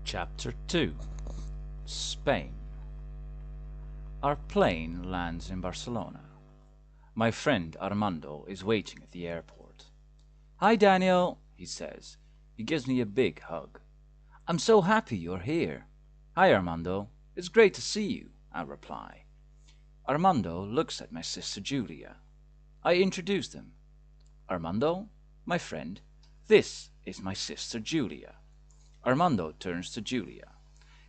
Chapter 2 Spain. Our plane lands in Barcelona. My friend Armando is waiting at the airport. "Hi, Daniel," he says. He gives me a big hug. "I'm so happy you're here." "Hi, Armando. It's great to see you," I reply. Armando looks at my sister Julia. I introduce them. "Armando, my friend, this is my sister Julia." Armando turns to Julia.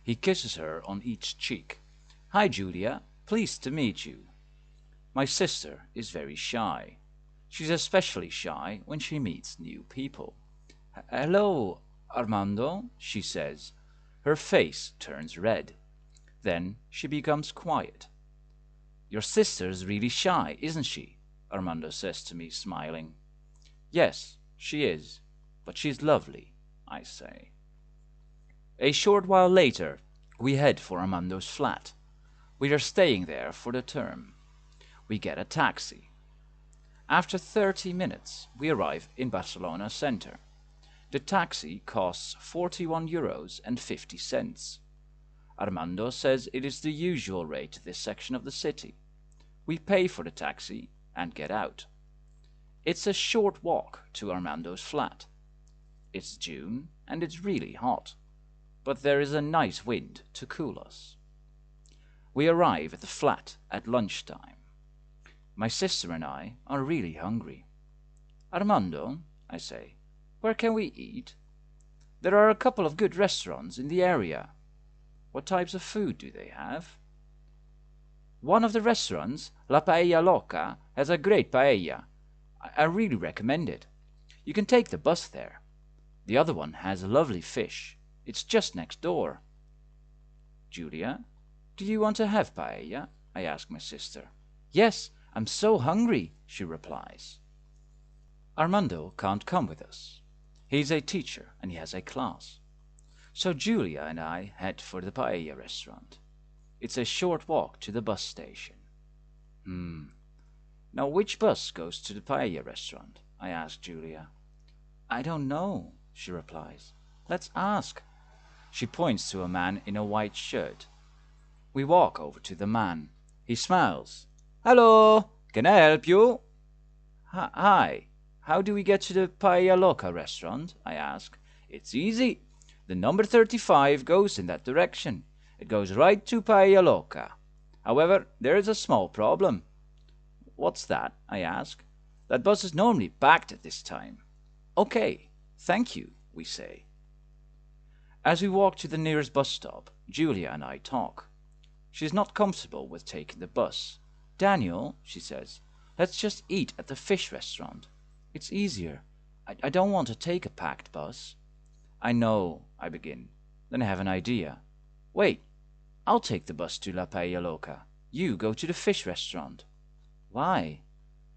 He kisses her on each cheek. "Hi, Julia. Pleased to meet you." My sister is very shy. She's especially shy when she meets new people. "Hello, Armando," she says. Her face turns red. Then she becomes quiet. "Your sister's really shy, isn't she?" Armando says to me, smiling. "Yes, she is, but she's lovely," I say. A short while later, we head for Armando's flat. We are staying there for the term. We get a taxi. After 30 minutes, we arrive in Barcelona center. The taxi costs €41.50. Armando says it is the usual rate to this section of the city. We pay for the taxi and get out. It's a short walk to Armando's flat. It's June and it's really hot, but there is a nice wind to cool us. We arrive at the flat at lunchtime. My sister and I are really hungry. "Armando," I say, "where can we eat? There are a couple of good restaurants in the area. What types of food do they have?" "One of the restaurants, La Paella Loca, has a great paella. I really recommend it. You can take the bus there. The other one has lovely fish. It's just next door." "Julia, do you want to have paella?" I ask my sister. "Yes, I'm so hungry," she replies. Armando can't come with us. He's a teacher and he has a class. So Julia and I head for the paella restaurant. It's a short walk to the bus station. Now which bus goes to the paella restaurant? I ask Julia. "I don't know," she replies. "Let's ask." She points to a man in a white shirt. We walk over to the man. He smiles. "Hello, can I help you?" "Hi, how do we get to the Paella Loca restaurant?" I ask. "It's easy. The number 35 goes in that direction. It goes right to Paella Loca. However, there is a small problem." "What's that?" I ask. "That bus is normally packed at this time." "Okay, thank you," we say. As we walk to the nearest bus stop, Julia and I talk. She's not comfortable with taking the bus. "Daniel," she says, "let's just eat at the fish restaurant. It's easier. I don't want to take a packed bus." "I know," I begin. Then I have an idea. "Wait, I'll take the bus to La Paella Loca. You go to the fish restaurant." "Why?"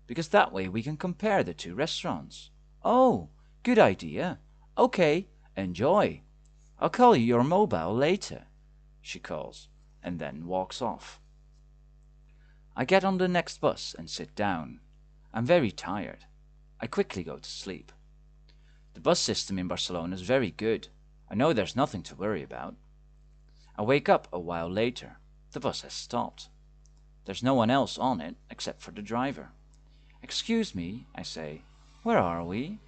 "Because that way we can compare the two restaurants." "Oh, good idea. Okay, enjoy. I'll call you your mobile later," she calls, and then walks off. I get on the next bus and sit down. I'm very tired. I quickly go to sleep. The bus system in Barcelona is very good. I know there's nothing to worry about. I wake up a while later. The bus has stopped. There's no one else on it except for the driver. "Excuse me," I say, "where are we?"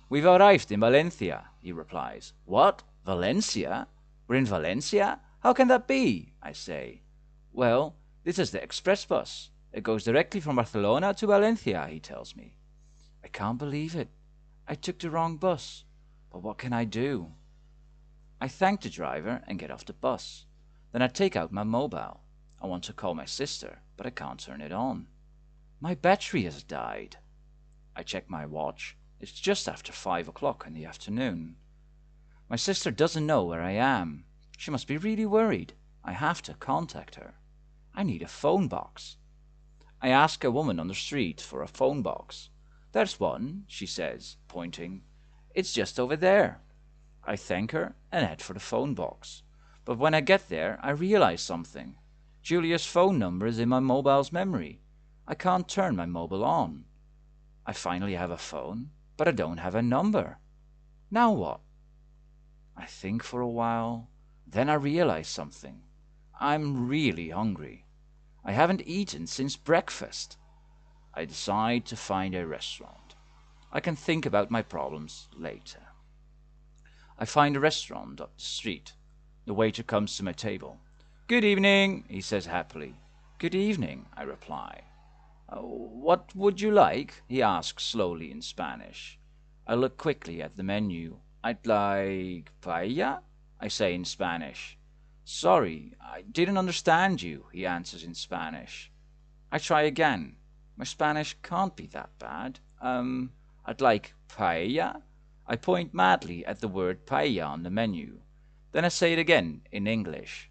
"We've arrived in Valencia," he replies. "What? Valencia? We're in Valencia? How can that be?" I say. "Well, this is the express bus. It goes directly from Barcelona to Valencia," he tells me. I can't believe it. I took the wrong bus. But what can I do? I thank the driver and get off the bus. Then I take out my mobile. I want to call my sister, but I can't turn it on. My battery has died. I check my watch. It's just after 5 o'clock in the afternoon. My sister doesn't know where I am. She must be really worried. I have to contact her. I need a phone box. I ask a woman on the street for a phone box. "There's one," she says, pointing. "It's just over there." I thank her and head for the phone box. But when I get there, I realize something. Julia's phone number is in my mobile's memory. I can't turn my mobile on. I finally have a phone, but I don't have a number. Now what? I think for a while. Then I realize something. I'm really hungry. I haven't eaten since breakfast. I decide to find a restaurant. I can think about my problems later. I find a restaurant up the street. The waiter comes to my table. "Good evening," he says happily. "Good evening," I reply. "What would you like?" he asks slowly in Spanish. I look quickly at the menu. "I'd like paella," I say in Spanish. "Sorry, I didn't understand you," he answers in Spanish. I try again. My Spanish can't be that bad. I'd like paella." I point madly at the word paella on the menu. Then I say it again in English.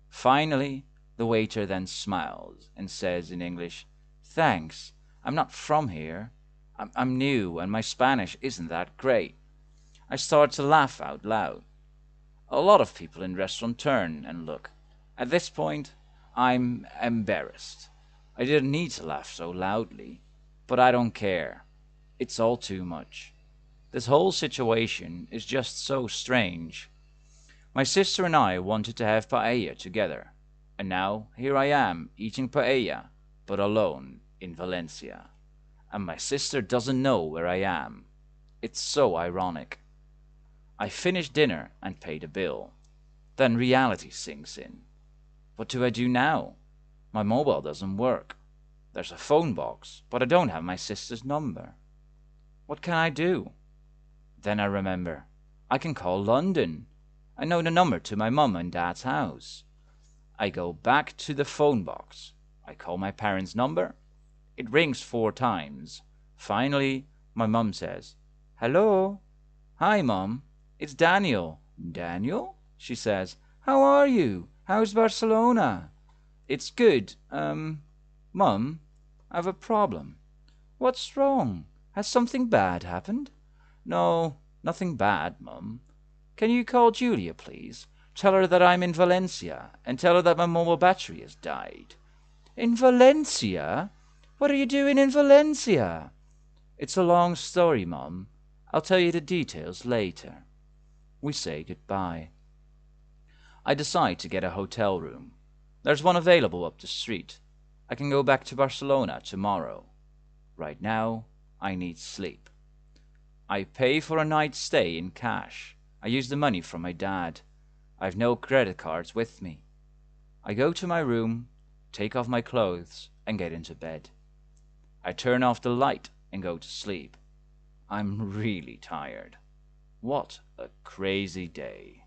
Finally, the waiter then smiles and says in English, "Thanks, I'm not from here. I'm new and my Spanish isn't that great." I start to laugh out loud. A lot of people in the restaurant turn and look. At this point, I'm embarrassed. I didn't need to laugh so loudly, but I don't care. It's all too much. This whole situation is just so strange. My sister and I wanted to have paella together, and now here I am eating paella, but alone in Valencia. And my sister doesn't know where I am. It's so ironic. I finish dinner and pay the bill. Then reality sinks in. What do I do now? My mobile doesn't work. There's a phone box, but I don't have my sister's number. What can I do? Then I remember. I can call London. I know the number to my mum and dad's house. I go back to the phone box. I call my parents' number. It rings 4 times. Finally, my mum says, "Hello?" "Hi, Mum. It's Daniel." "Daniel?" she says. "How are you? How's Barcelona?" "It's good. Mum, I've a problem." "What's wrong? Has something bad happened?" "No, nothing bad, Mum." "Can you call Julia, please? Tell her that I'm in Valencia, and tell her that my mobile battery has died." "In Valencia? What are you doing in Valencia?" "It's a long story, Mum. I'll tell you the details later." We say goodbye. I decide to get a hotel room. There's one available up the street. I can go back to Barcelona tomorrow. Right now, I need sleep. I pay for a night's stay in cash. I use the money from my dad. I have no credit cards with me. I go to my room, take off my clothes, and get into bed. I turn off the light and go to sleep. I'm really tired. What a crazy day.